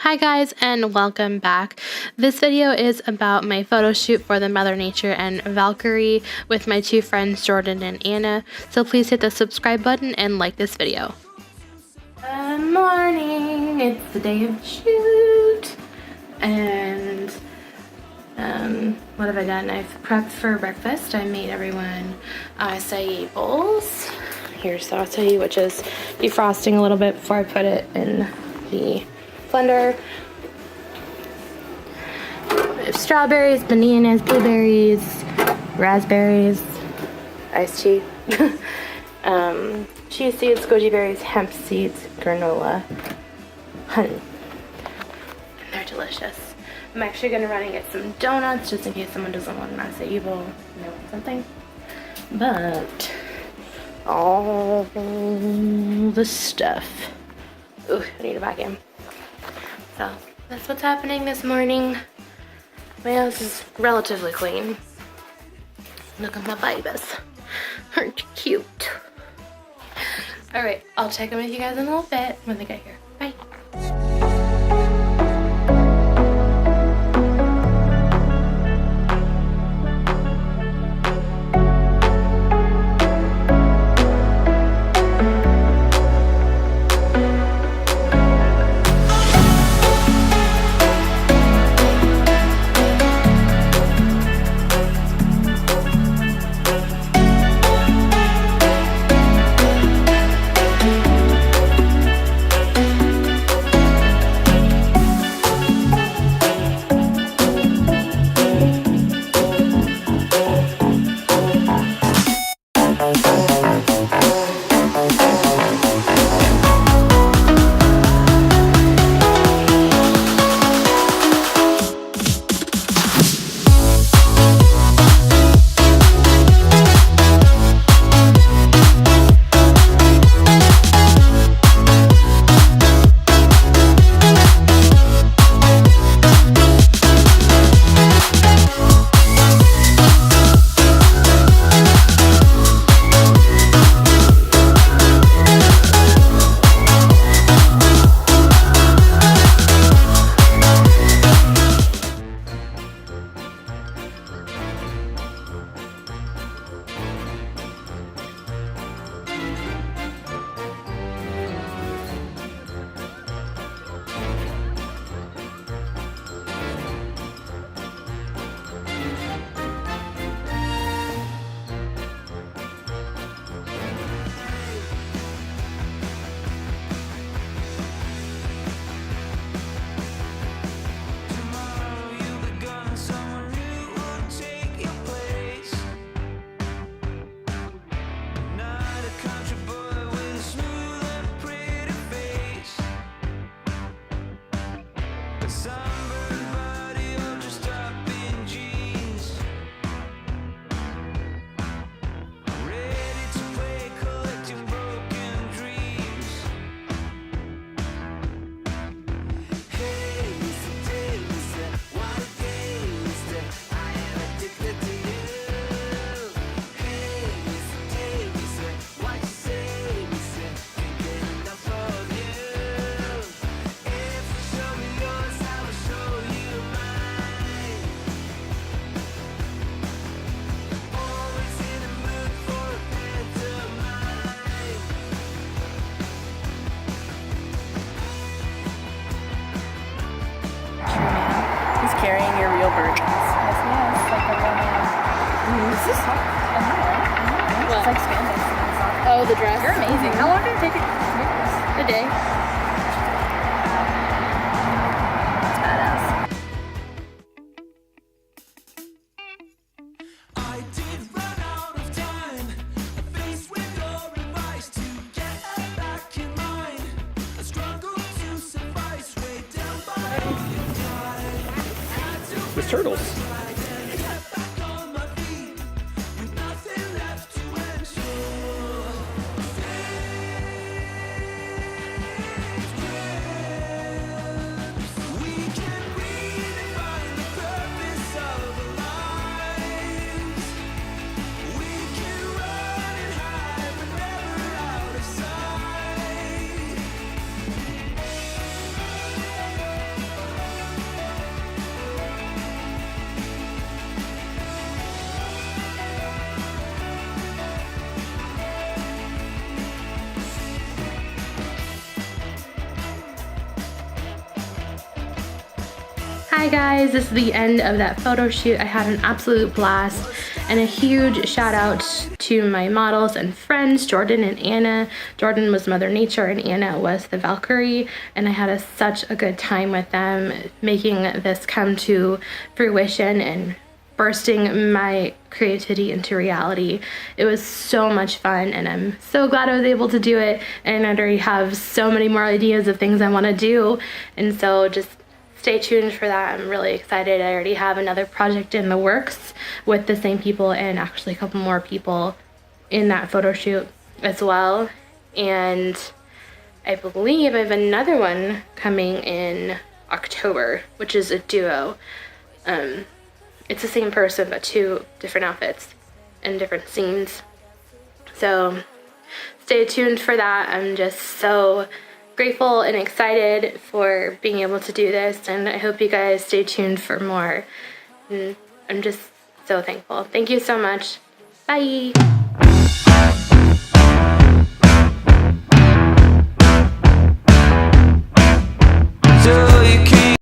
Hi guys, and welcome back. This video is about my photo shoot for the Mother Nature and Valkyrie with my two friends Jordan and Anna, so please hit the subscribe button and like this video. Good morning, it's the day of the shoot, and what have I done? I've prepped for breakfast. I made everyone acai bowls. Here's the acai, which is defrosting a little bit before I put it in the blender. We have strawberries, bananas, blueberries, raspberries, iced tea, chia seeds, goji berries, hemp seeds, granola, honey. And they're delicious. I'm actually going to run and get some donuts just in case someone doesn't want an acai bowl, you know, something. But all the stuff. Ooh, I need a vacuum. So that's what's happening this morning. My house is relatively clean. Look at my babies. Aren't you cute? Alright, I'll check in with you guys in a little bit when they get here. Bye. Carrying your real burdens. Yes, like a real man. Is this soft? I know, right? It's like spandex. Oh, the dress? You're amazing. How long did it take you to make this? A day. That's badass. I did run out of time. Faced with your advice to get back in line. I struggled to suffice way down by The turtles. Hi guys, this is the end of that photo shoot. I had an absolute blast, and a huge shout out to my models and friends, Jordan and Anna. Jordan was Mother Nature and Anna was the Valkyrie, and I had such a good time with them making this come to fruition and bursting my creativity into reality. It was so much fun, and I'm so glad I was able to do it, and I already have so many more ideas of things I want to do, and so just stay tuned for that. I'm really excited. I already have another project in the works with the same people and actually a couple more people in that photo shoot as well. And I believe I have another one coming in October, which is a duo. It's the same person, but 2 different outfits and different scenes. So stay tuned for that. I'm just so grateful and excited for being able to do this, and I hope you guys stay tuned for more. And I'm just so thankful. Thank you so much. Bye.